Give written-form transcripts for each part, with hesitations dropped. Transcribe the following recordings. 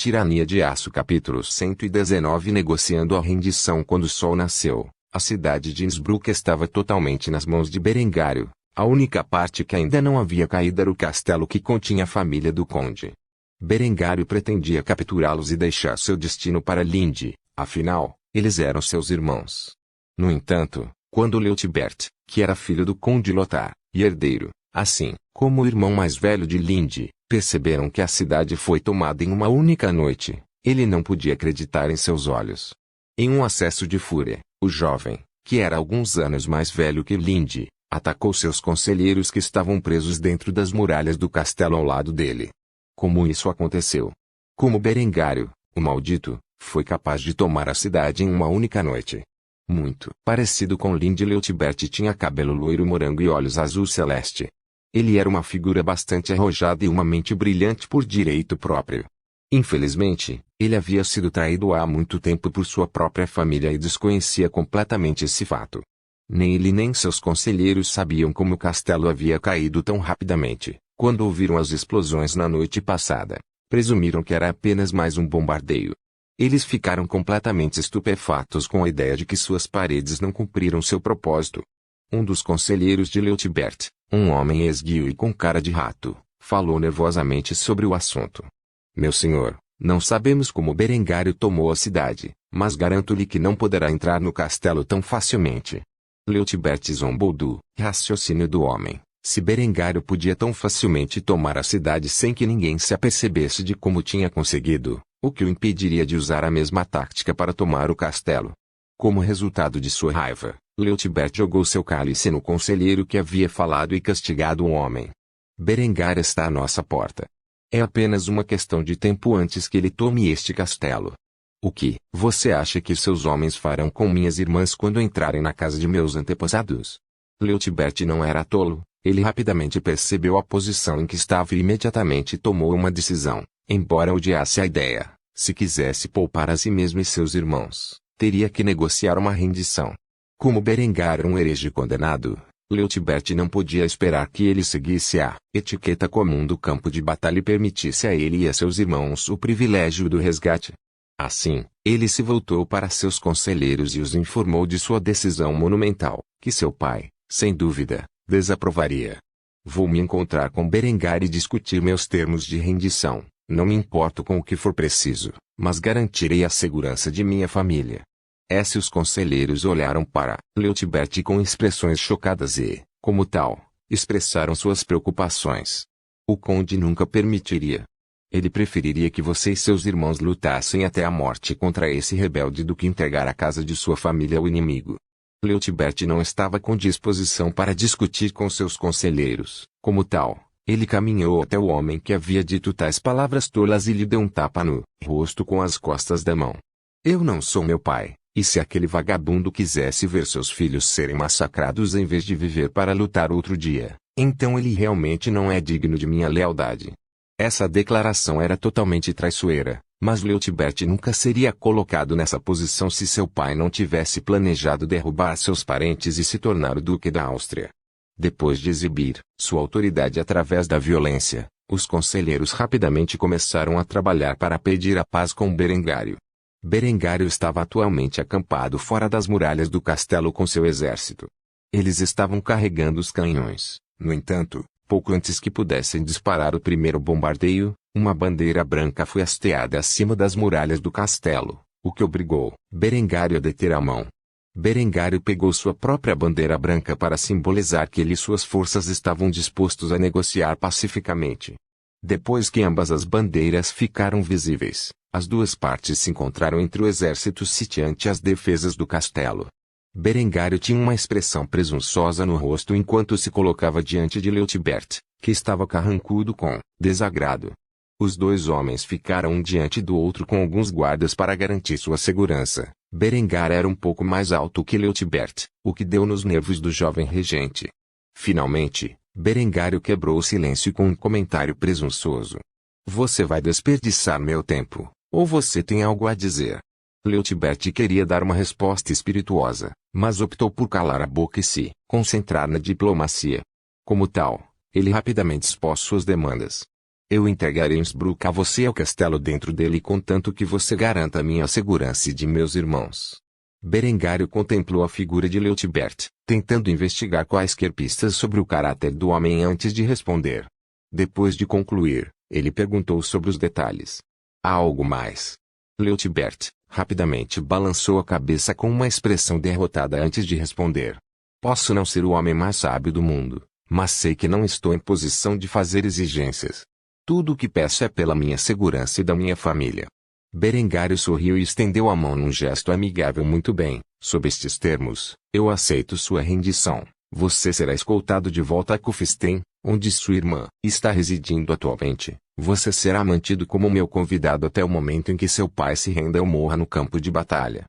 Tirania de Aço capítulo 119 Negociando a rendição. Quando o sol nasceu, a cidade de Innsbruck estava totalmente nas mãos de Berengário. A única parte que ainda não havia caído era o castelo que continha a família do conde. Berengário pretendia capturá-los e deixar seu destino para Linde, afinal, eles eram seus irmãos. No entanto, quando Leutibert, que era filho do conde Lothar, e herdeiro, assim como o irmão mais velho de Linde, perceberam que a cidade foi tomada em uma única noite, ele não podia acreditar em seus olhos. Em um acesso de fúria, o jovem, que era alguns anos mais velho que Linde, atacou seus conselheiros que estavam presos dentro das muralhas do castelo ao lado dele. Como isso aconteceu? Como Berengário, o maldito, foi capaz de tomar a cidade em uma única noite? Muito parecido com Linde, Leutibert tinha cabelo loiro morango e olhos azul celeste. Ele era uma figura bastante arrojada e uma mente brilhante por direito próprio. Infelizmente, ele havia sido traído há muito tempo por sua própria família e desconhecia completamente esse fato. Nem ele nem seus conselheiros sabiam como o castelo havia caído tão rapidamente. Quando ouviram as explosões na noite passada, presumiram que era apenas mais um bombardeio. Eles ficaram completamente estupefatos com a ideia de que suas paredes não cumpriram seu propósito. Um dos conselheiros de Leutibert, um homem esguio e com cara de rato, falou nervosamente sobre o assunto. Meu senhor, não sabemos como Berengário tomou a cidade, mas garanto-lhe que não poderá entrar no castelo tão facilmente. Leutibert zombou do raciocínio do homem. Se Berengário podia tão facilmente tomar a cidade sem que ninguém se apercebesse de como tinha conseguido, o que o impediria de usar a mesma tática para tomar o castelo? Como resultado de sua raiva, Leutibert jogou seu cálice no conselheiro que havia falado e castigado o homem. Berengário está à nossa porta. É apenas uma questão de tempo antes que ele tome este castelo. O que você acha que seus homens farão com minhas irmãs quando entrarem na casa de meus antepassados? Leutibert não era tolo. Ele rapidamente percebeu a posição em que estava e imediatamente tomou uma decisão. Embora odiasse a ideia, se quisesse poupar a si mesmo e seus irmãos, teria que negociar uma rendição. Como Berengário era um herege condenado, Leutibert não podia esperar que ele seguisse a etiqueta comum do campo de batalha e permitisse a ele e a seus irmãos o privilégio do resgate. Assim, ele se voltou para seus conselheiros e os informou de sua decisão monumental, que seu pai, sem dúvida, desaprovaria. Vou me encontrar com Berengário e discutir meus termos de rendição. Não me importo com o que for preciso, mas garantirei a segurança de minha família. Os conselheiros olharam para Leutibert com expressões chocadas e, como tal, expressaram suas preocupações. O conde nunca permitiria. Ele preferiria que você e seus irmãos lutassem até a morte contra esse rebelde do que entregar a casa de sua família ao inimigo. Leutibert não estava com disposição para discutir com seus conselheiros. Como tal, ele caminhou até o homem que havia dito tais palavras tolas e lhe deu um tapa no rosto com as costas da mão. Eu não sou meu pai, e se aquele vagabundo quisesse ver seus filhos serem massacrados em vez de viver para lutar outro dia, então ele realmente não é digno de minha lealdade. Essa declaração era totalmente traiçoeira. Mas Leutibert nunca seria colocado nessa posição se seu pai não tivesse planejado derrubar seus parentes e se tornar o Duque da Áustria. Depois de exibir sua autoridade através da violência, os conselheiros rapidamente começaram a trabalhar para pedir a paz com Berengário. Berengário estava atualmente acampado fora das muralhas do castelo com seu exército. Eles estavam carregando os canhões. No entanto, pouco antes que pudessem disparar o primeiro bombardeio, uma bandeira branca foi hasteada acima das muralhas do castelo, o que obrigou Berengário a deter a mão. Berengário pegou sua própria bandeira branca para simbolizar que ele e suas forças estavam dispostos a negociar pacificamente. Depois que ambas as bandeiras ficaram visíveis, as duas partes se encontraram entre o exército sitiante e as defesas do castelo. Berengário tinha uma expressão presunçosa no rosto enquanto se colocava diante de Leutibert, que estava carrancudo com desagrado. Os dois homens ficaram um diante do outro com alguns guardas para garantir sua segurança. Berengário era um pouco mais alto que Leutibert, o que deu nos nervos do jovem regente. Finalmente, Berengário quebrou o silêncio com um comentário presunçoso. Você vai desperdiçar meu tempo, ou você tem algo a dizer? Leutibert queria dar uma resposta espirituosa, mas optou por calar a boca e se concentrar na diplomacia. Como tal, ele rapidamente expôs suas demandas. Eu entregarei Innsbruck a você e ao castelo dentro dele contanto que você garanta minha segurança e de meus irmãos. Berengário contemplou a figura de Leutibert, tentando investigar quaisquer pistas sobre o caráter do homem antes de responder. Depois de concluir, ele perguntou sobre os detalhes. Há algo mais? Leutibert, rapidamente balançou a cabeça com uma expressão derrotada antes de responder. Posso não ser o homem mais sábio do mundo, mas sei que não estou em posição de fazer exigências. Tudo o que peço é pela minha segurança e da minha família. Berengário sorriu e estendeu a mão num gesto amigável. Muito bem, sob estes termos, eu aceito sua rendição. Você será escoltado de volta a Kufstein, onde sua irmã está residindo atualmente. Você será mantido como meu convidado até o momento em que seu pai se renda ou morra no campo de batalha.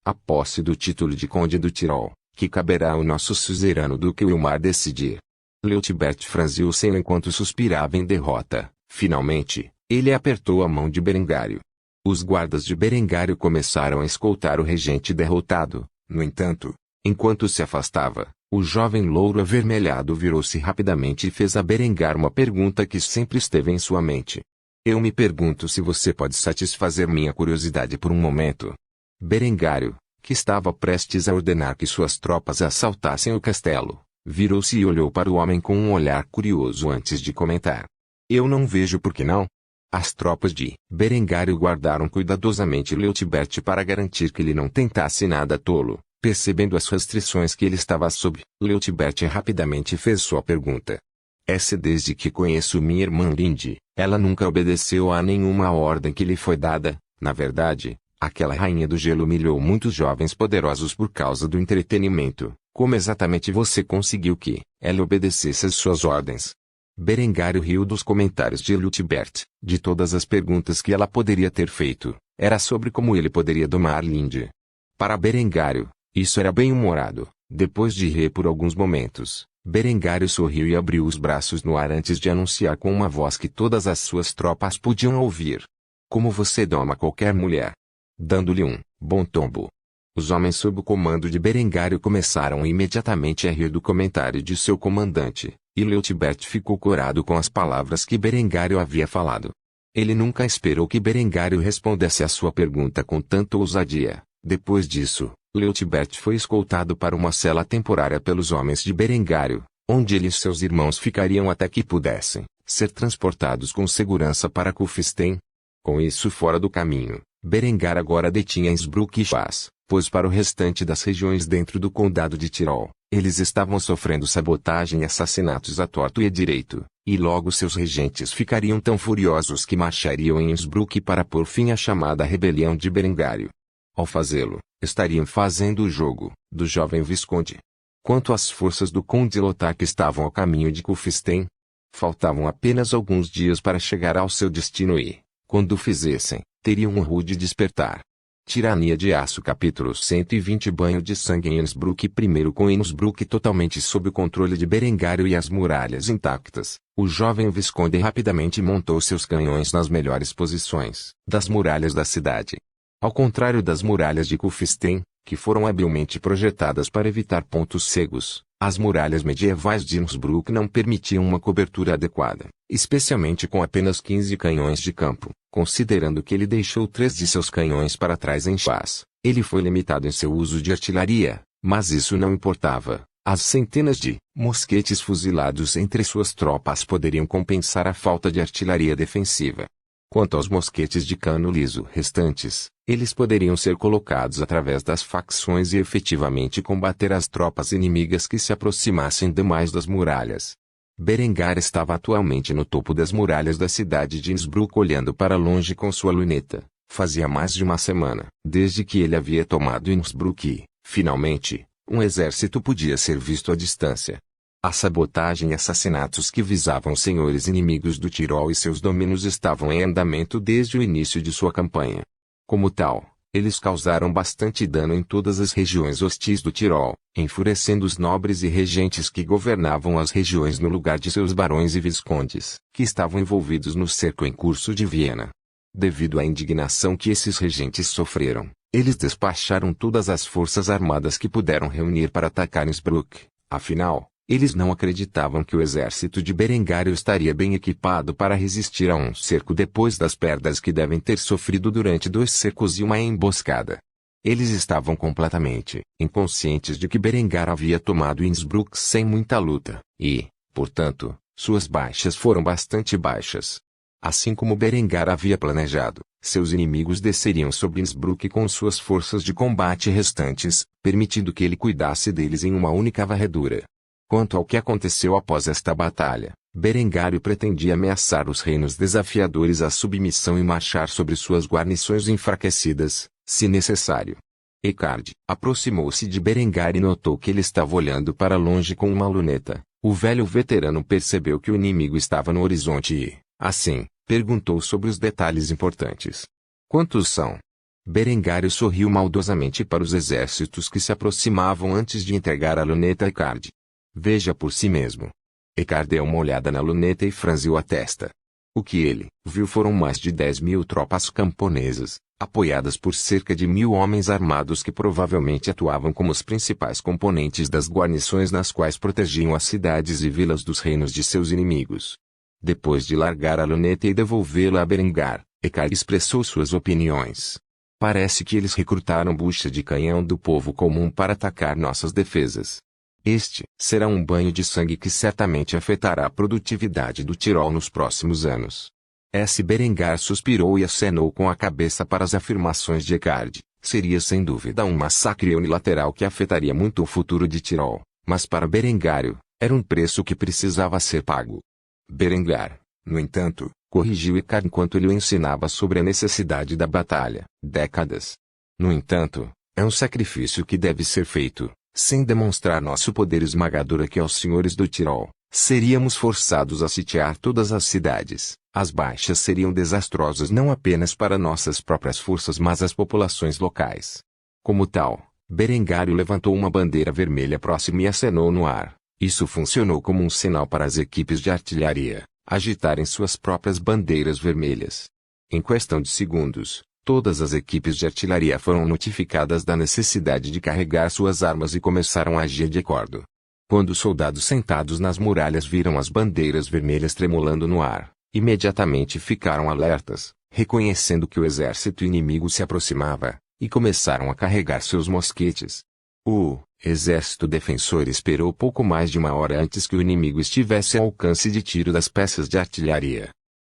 A posse do título de Conde do Tirol, que caberá ao nosso suzerano Duque Wilmar decidir. Leutibert franziu o senho enquanto suspirava em derrota. Finalmente, ele apertou a mão de Berengário. Os guardas de Berengário começaram a escoltar o regente derrotado. No entanto, enquanto se afastava, o jovem louro avermelhado virou-se rapidamente e fez a Berengar uma pergunta que sempre esteve em sua mente. Eu me pergunto se você pode satisfazer minha curiosidade por um momento. Berengário, que estava prestes a ordenar que suas tropas assaltassem o castelo, virou-se e olhou para o homem com um olhar curioso antes de comentar. Eu não vejo por que não. As tropas de Berengário guardaram cuidadosamente Leutibert para garantir que ele não tentasse nada tolo. Percebendo as restrições que ele estava sob, Leutibert rapidamente fez sua pergunta. Desde que conheço minha irmã Linde, ela nunca obedeceu a nenhuma ordem que lhe foi dada. Na verdade, aquela rainha do gelo humilhou muitos jovens poderosos por causa do entretenimento. Como exatamente você conseguiu que ela obedecesse às suas ordens? Berengário riu dos comentários de Leutibert. De todas as perguntas que ela poderia ter feito, era sobre como ele poderia domar Linde. Para Berengário, isso era bem-humorado. Depois de rir por alguns momentos, Berengário sorriu e abriu os braços no ar antes de anunciar com uma voz que todas as suas tropas podiam ouvir. Como você doma qualquer mulher? Dando-lhe um bom tombo. Os homens sob o comando de Berengário começaram imediatamente a rir do comentário de seu comandante, e Leutibert ficou corado com as palavras que Berengário havia falado. Ele nunca esperou que Berengário respondesse à sua pergunta com tanta ousadia. Depois disso, Leutibert foi escoltado para uma cela temporária pelos homens de Berengário, onde ele e seus irmãos ficariam até que pudessem ser transportados com segurança para Kufstein. Com isso fora do caminho, Berengar agora detinha Innsbruck e Schwaz, pois para o restante das regiões dentro do condado de Tirol, eles estavam sofrendo sabotagem e assassinatos à torto e à direito, e logo seus regentes ficariam tão furiosos que marchariam em Innsbruck para pôr fim à chamada rebelião de Berengário. Ao fazê-lo, estariam fazendo o jogo do jovem visconde. Quanto às forças do conde Lothar que estavam ao caminho de Kufstein, faltavam apenas alguns dias para chegar ao seu destino e, quando o fizessem, teriam um rude despertar. Tirania de Aço capítulo 120 Banho de sangue em Innsbruck. Primeiro, com Innsbruck totalmente sob o controle de Berengário e as muralhas intactas, o jovem visconde rapidamente montou seus canhões nas melhores posições das muralhas da cidade. Ao contrário das muralhas de Kufstein, que foram habilmente projetadas para evitar pontos cegos, as muralhas medievais de Innsbruck não permitiam uma cobertura adequada, especialmente com apenas 15 canhões de campo. Considerando que ele deixou 3 de seus canhões para trás em Schwaz, ele foi limitado em seu uso de artilharia, mas isso não importava. As centenas de mosquetes fuzilados entre suas tropas poderiam compensar a falta de artilharia defensiva. Quanto aos mosquetes de cano liso restantes, eles poderiam ser colocados através das facções e efetivamente combater as tropas inimigas que se aproximassem demais das muralhas. Berengar estava atualmente no topo das muralhas da cidade de Innsbruck olhando para longe com sua luneta. Fazia mais de uma semana, desde que ele havia tomado Innsbruck e, finalmente, um exército podia ser visto à distância. A sabotagem e assassinatos que visavam os senhores inimigos do Tirol e seus domínios estavam em andamento desde o início de sua campanha. Como tal, eles causaram bastante dano em todas as regiões hostis do Tirol, enfurecendo os nobres e regentes que governavam as regiões no lugar de seus barões e viscondes, que estavam envolvidos no cerco em curso de Viena. Devido à indignação que esses regentes sofreram, eles despacharam todas as forças armadas que puderam reunir para atacar Innsbruck. Afinal, Eles não acreditavam que o exército de Berengário estaria bem equipado para resistir a um cerco depois das perdas que devem ter sofrido durante 2 cercos e uma emboscada. Eles estavam completamente inconscientes de que Berengar havia tomado Innsbruck sem muita luta, e, portanto, suas baixas foram bastante baixas. Assim como Berengar havia planejado, seus inimigos desceriam sobre Innsbruck com suas forças de combate restantes, permitindo que ele cuidasse deles em uma única varredura. Quanto ao que aconteceu após esta batalha, Berengário pretendia ameaçar os reinos desafiadores à submissão e marchar sobre suas guarnições enfraquecidas, se necessário. Eckard aproximou-se de Berengar e notou que ele estava olhando para longe com uma luneta. O velho veterano percebeu que o inimigo estava no horizonte e, assim, perguntou sobre os detalhes importantes. Quantos são? Berengário sorriu maldosamente para os exércitos que se aproximavam antes de entregar a luneta a Eckard. Veja por si mesmo. Eckard deu uma olhada na luneta e franziu a testa. O que ele viu foram mais de 10.000 tropas camponesas, apoiadas por cerca de 1.000 homens armados que provavelmente atuavam como os principais componentes das guarnições nas quais protegiam as cidades e vilas dos reinos de seus inimigos. Depois de largar a luneta e devolvê-la a Berengar, Eckard expressou suas opiniões. Parece que eles recrutaram bucha de canhão do povo comum para atacar nossas defesas. Este será um banho de sangue que certamente afetará a produtividade do Tirol nos próximos anos. S. Berengar suspirou e acenou com a cabeça para as afirmações de Eckard. Seria sem dúvida um massacre unilateral que afetaria muito o futuro de Tirol, mas para Berengário, era um preço que precisava ser pago. Berengar, no entanto, corrigiu Eckard enquanto ele o ensinava sobre a necessidade da batalha. Décadas. No entanto, é um sacrifício que deve ser feito. Sem demonstrar nosso poder esmagador aqui aos senhores do Tirol, seríamos forçados a sitiar todas as cidades. As baixas seriam desastrosas não apenas para nossas próprias forças mas as populações locais. Como tal, Berengário levantou uma bandeira vermelha próxima e acenou no ar. Isso funcionou como um sinal para as equipes de artilharia agitarem suas próprias bandeiras vermelhas. Em questão de segundos, todas as equipes de artilharia foram notificadas da necessidade de carregar suas armas e começaram a agir de acordo. Quando os soldados sentados nas muralhas viram as bandeiras vermelhas tremulando no ar, imediatamente ficaram alertas, reconhecendo que o exército inimigo se aproximava, e começaram a carregar seus mosquetes. O exército defensor esperou pouco mais de 1 hora antes que o inimigo estivesse ao alcance de tiro das peças de artilharia.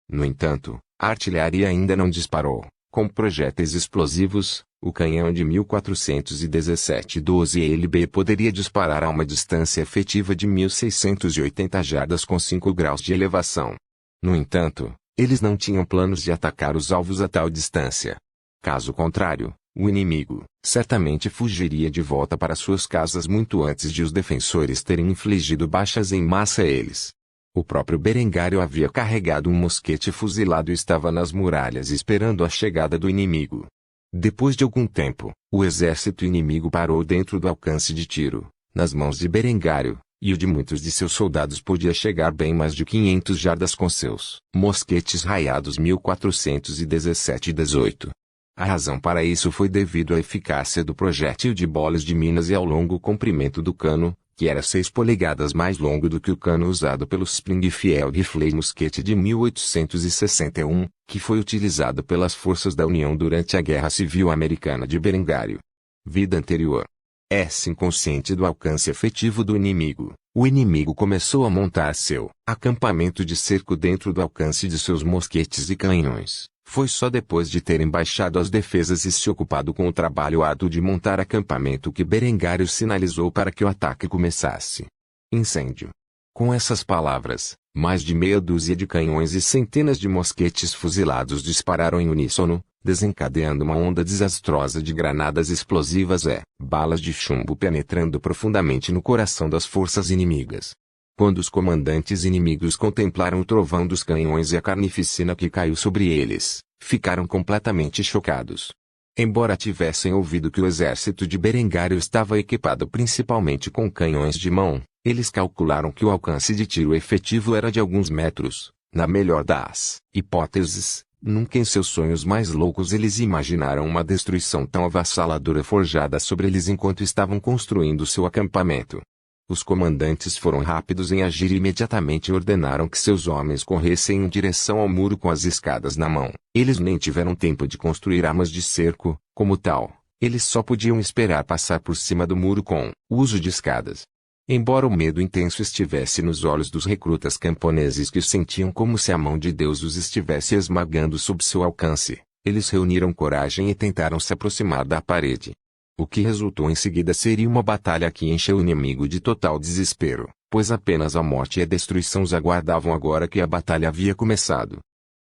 No entanto, a artilharia ainda não disparou. Com projéteis explosivos, o canhão de 1417-12 LB poderia disparar a uma distância efetiva de 1.680 jardas com 5 graus de elevação. No entanto, eles não tinham planos de atacar os alvos a tal distância. Caso contrário, o inimigo certamente fugiria de volta para suas casas muito antes de os defensores terem infligido baixas em massa a eles. O próprio Berengário havia carregado um mosquete fuzilado e estava nas muralhas esperando a chegada do inimigo. Depois de algum tempo, o exército inimigo parou dentro do alcance de tiro, nas mãos de Berengário, e o de muitos de seus soldados podia chegar bem mais de 500 jardas com seus mosquetes raiados 1417 e 18. A razão para isso foi devido à eficácia do projétil de bolas de minas e ao longo comprimento do cano, que era 6 polegadas mais longo do que o cano usado pelo Springfield Rifle mosquete de 1861, que foi utilizado pelas forças da União durante a Guerra Civil Americana de Berengário. Vida anterior. S. Inconsciente do alcance efetivo do inimigo, o inimigo começou a montar seu acampamento de cerco dentro do alcance de seus mosquetes e canhões. Foi só depois de terem baixado as defesas e se ocupado com o trabalho árduo de montar acampamento que Berengário sinalizou para que o ataque começasse. Incêndio. Com essas palavras, mais de meia dúzia de canhões e centenas de mosquetes fuzilados dispararam em uníssono, desencadeando uma onda desastrosa de granadas explosivas e balas de chumbo penetrando profundamente no coração das forças inimigas. Quando os comandantes inimigos contemplaram o trovão dos canhões e a carnificina que caiu sobre eles, ficaram completamente chocados. Embora tivessem ouvido que o exército de Berengário estava equipado principalmente com canhões de mão, eles calcularam que o alcance de tiro efetivo era de alguns metros. Na melhor das hipóteses, nunca em seus sonhos mais loucos eles imaginaram uma destruição tão avassaladora forjada sobre eles enquanto estavam construindo seu acampamento. Os comandantes foram rápidos em agir e imediatamente ordenaram que seus homens corressem em direção ao muro com as escadas na mão. Eles nem tiveram tempo de construir armas de cerco, como tal. Eles só podiam esperar passar por cima do muro com o uso de escadas. Embora o medo intenso estivesse nos olhos dos recrutas camponeses que sentiam como se a mão de Deus os estivesse esmagando sob seu alcance, eles reuniram coragem e tentaram se aproximar da parede. O que resultou em seguida seria uma batalha que encheu o inimigo de total desespero, pois apenas a morte e a destruição os aguardavam agora que a batalha havia começado.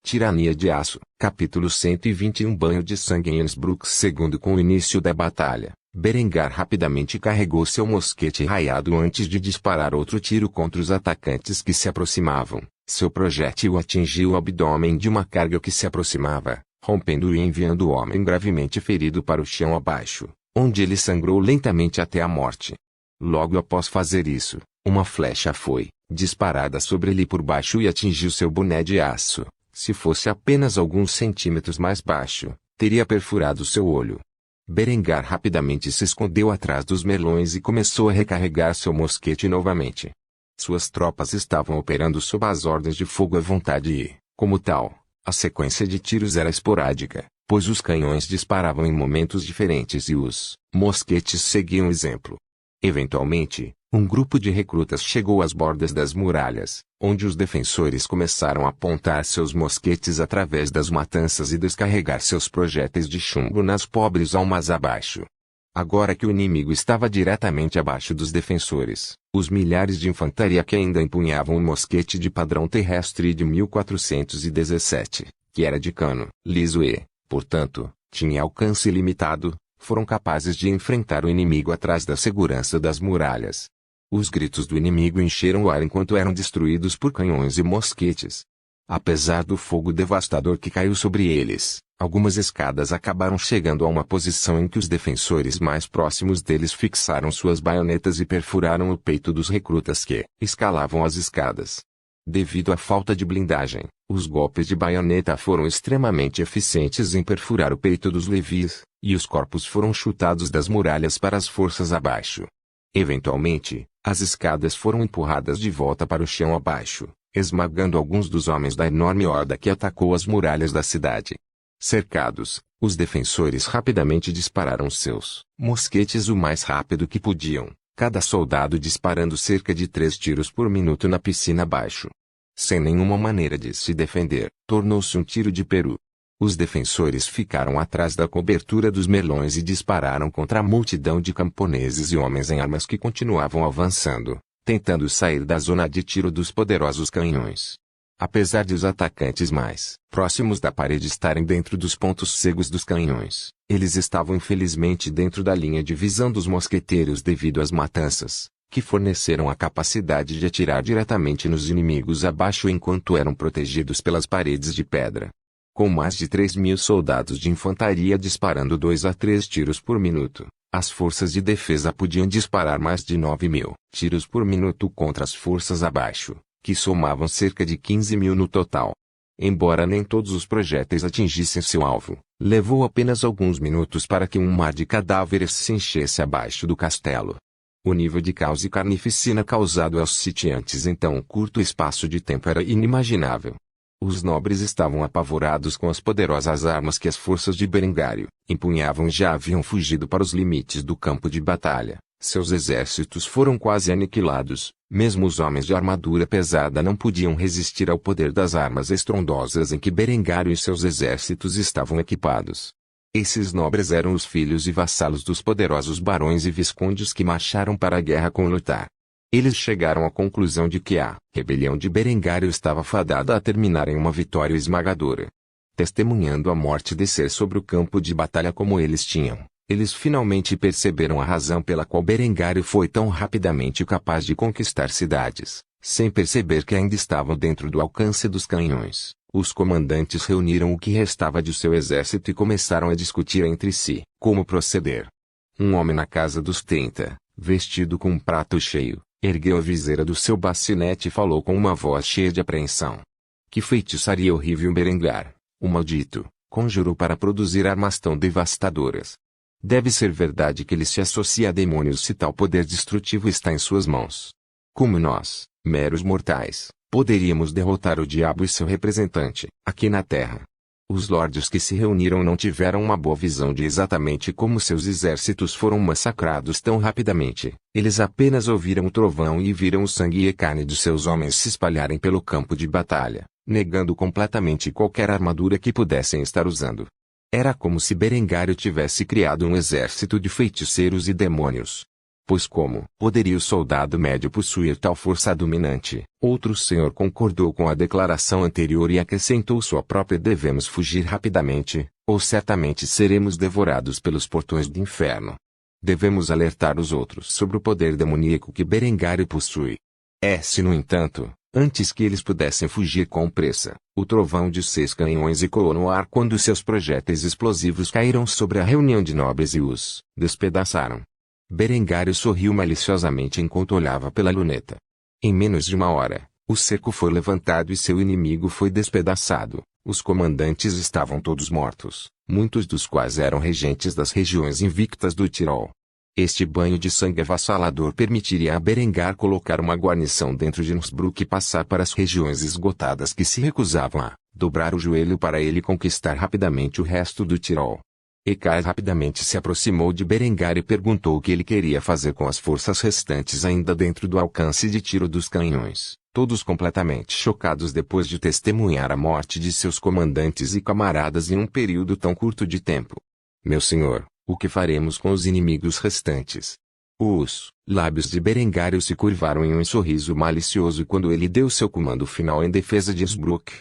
Tirania de Aço, capítulo 121. Banho de sangue em Innsbruck. Segundo, com o início da batalha, Berengar rapidamente carregou seu mosquete raiado antes de disparar outro tiro contra os atacantes que se aproximavam. Seu projétil atingiu o abdômen de uma carga que se aproximava, rompendo e enviando o homem gravemente ferido para o chão abaixo, onde ele sangrou lentamente até a morte. Logo após fazer isso, uma flecha foi disparada sobre ele por baixo e atingiu seu boné de aço. Se fosse apenas alguns centímetros mais baixo, teria perfurado seu olho. Berengar rapidamente se escondeu atrás dos melões e começou a recarregar seu mosquete novamente. Suas tropas estavam operando sob as ordens de fogo à vontade e, como tal, a sequência de tiros era esporádica, pois os canhões disparavam em momentos diferentes e os mosquetes seguiam o exemplo. Eventualmente, um grupo de recrutas chegou às bordas das muralhas, onde os defensores começaram a apontar seus mosquetes através das matanças e descarregar seus projéteis de chumbo nas pobres almas abaixo. Agora que o inimigo estava diretamente abaixo dos defensores, os milhares de infantaria que ainda empunhavam o mosquete de padrão terrestre de 1417, que era de cano liso e, portanto, tinha alcance limitado, foram capazes de enfrentar o inimigo atrás da segurança das muralhas. Os gritos do inimigo encheram o ar enquanto eram destruídos por canhões e mosquetes. Apesar do fogo devastador que caiu sobre eles, algumas escadas acabaram chegando a uma posição em que os defensores mais próximos deles fixaram suas baionetas e perfuraram o peito dos recrutas que escalavam as escadas. Devido à falta de blindagem, os golpes de baioneta foram extremamente eficientes em perfurar o peito dos levis, e os corpos foram chutados das muralhas para as forças abaixo. Eventualmente, as escadas foram empurradas de volta para o chão abaixo, esmagando alguns dos homens da enorme horda que atacou as muralhas da cidade. Cercados, os defensores rapidamente dispararam seus mosquetes o mais rápido que podiam, cada soldado disparando cerca de 3 tiros por minuto na piscina abaixo. Sem nenhuma maneira de se defender, tornou-se um tiro de peru. Os defensores ficaram atrás da cobertura dos melões e dispararam contra a multidão de camponeses e homens em armas que continuavam avançando, tentando sair da zona de tiro dos poderosos canhões. Apesar de os atacantes mais próximos da parede estarem dentro dos pontos cegos dos canhões, eles estavam infelizmente dentro da linha de visão dos mosqueteiros devido às matanças, que forneceram a capacidade de atirar diretamente nos inimigos abaixo enquanto eram protegidos pelas paredes de pedra. Com mais de 3.000 soldados de infantaria disparando 2 a 3 tiros por minuto, as forças de defesa podiam disparar mais de 9.000 tiros por minuto contra as forças abaixo, que somavam cerca de 15.000 no total. Embora nem todos os projéteis atingissem seu alvo, levou apenas alguns minutos para que um mar de cadáveres se enchesse abaixo do castelo. O nível de caos e carnificina causado aos sitiantes em tão curto espaço de tempo era inimaginável. Os nobres estavam apavorados com as poderosas armas que as forças de Berengário empunhavam e já haviam fugido para os limites do campo de batalha. Seus exércitos foram quase aniquilados, mesmo os homens de armadura pesada não podiam resistir ao poder das armas estrondosas em que Berengário e seus exércitos estavam equipados. Esses nobres eram os filhos e vassalos dos poderosos barões e viscondes que marcharam para a guerra com Lothar. Eles chegaram à conclusão de que a rebelião de Berengário estava fadada a terminar em uma vitória esmagadora. Testemunhando a morte descer sobre o campo de batalha como eles tinham, eles finalmente perceberam a razão pela qual Berengário foi tão rapidamente capaz de conquistar cidades, sem perceber que ainda estavam dentro do alcance dos canhões. Os comandantes reuniram o que restava de seu exército e começaram a discutir entre si como proceder. Um homem na casa dos 30, vestido com um prato cheio, ergueu a viseira do seu bassinete e falou com uma voz cheia de apreensão. Que feitiçaria horrível Berengar, o maldito, conjurou para produzir armas tão devastadoras. Deve ser verdade que ele se associa a demônios se tal poder destrutivo está em suas mãos. Como nós, meros mortais, poderíamos derrotar o diabo e seu representante, aqui na Terra. Os lordes que se reuniram não tiveram uma boa visão de exatamente como seus exércitos foram massacrados tão rapidamente. Eles apenas ouviram o trovão e viram o sangue e carne de seus homens se espalharem pelo campo de batalha, negando completamente qualquer armadura que pudessem estar usando. Era como se Berengário tivesse criado um exército de feiticeiros e demônios. Pois como poderia o soldado médio possuir tal força dominante? Outro senhor concordou com a declaração anterior e acrescentou sua própria: devemos fugir rapidamente, ou certamente seremos devorados pelos portões do inferno. Devemos alertar os outros sobre o poder demoníaco que Berengário possui. No entanto, antes que eles pudessem fugir com pressa, o trovão de 6 canhões ecoou no ar quando seus projéteis explosivos caíram sobre a reunião de nobres e os despedaçaram. Berengário sorriu maliciosamente enquanto olhava pela luneta. Em menos de uma hora, o cerco foi levantado e seu inimigo foi despedaçado. Os comandantes estavam todos mortos, muitos dos quais eram regentes das regiões invictas do Tirol. Este banho de sangue avassalador permitiria a Berengar colocar uma guarnição dentro de Innsbruck e passar para as regiões esgotadas que se recusavam a dobrar o joelho para ele conquistar rapidamente o resto do Tirol. Eckart rapidamente se aproximou de Berengar e perguntou o que ele queria fazer com as forças restantes ainda dentro do alcance de tiro dos canhões, todos completamente chocados depois de testemunhar a morte de seus comandantes e camaradas em um período tão curto de tempo. Meu senhor, o que faremos com os inimigos restantes? Os lábios de Berengário se curvaram em um sorriso malicioso quando ele deu seu comando final em defesa de Innsbruck.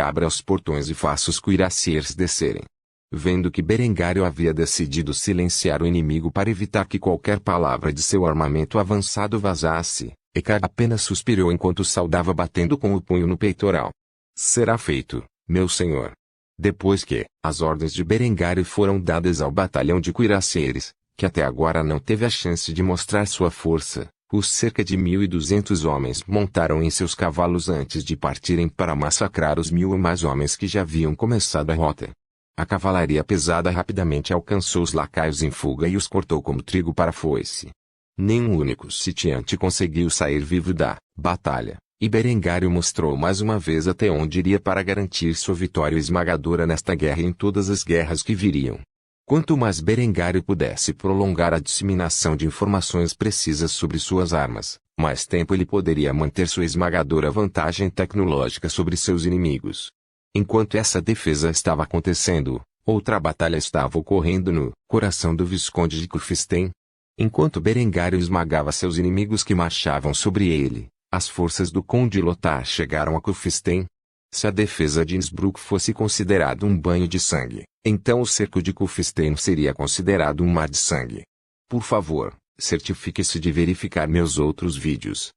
Abra os portões e faça os cuirassiers descerem. Vendo que Berengário havia decidido silenciar o inimigo para evitar que qualquer palavra de seu armamento avançado vazasse, Eckart apenas suspirou enquanto saudava batendo com o punho no peitoral. Será feito, meu senhor. Depois que as ordens de Berengário foram dadas ao batalhão de cuirassieres, que até agora não teve a chance de mostrar sua força, os cerca de 1.200 homens montaram em seus cavalos antes de partirem para massacrar os 1.000 ou mais homens que já haviam começado a rota. A cavalaria pesada rapidamente alcançou os lacaios em fuga e os cortou como trigo para a foice. Nenhum único sitiante conseguiu sair vivo da batalha, e Berengário mostrou mais uma vez até onde iria para garantir sua vitória esmagadora nesta guerra e em todas as guerras que viriam. Quanto mais Berengário pudesse prolongar a disseminação de informações precisas sobre suas armas, mais tempo ele poderia manter sua esmagadora vantagem tecnológica sobre seus inimigos. Enquanto essa defesa estava acontecendo, outra batalha estava ocorrendo no coração do Visconde de Kufstein. Enquanto Berengário esmagava seus inimigos que marchavam sobre ele, as forças do Conde Lothar chegaram a Kufstein. Se a defesa de Innsbruck fosse considerado um banho de sangue, então o cerco de Kufstein seria considerado um mar de sangue. Por favor, certifique-se de verificar meus outros vídeos.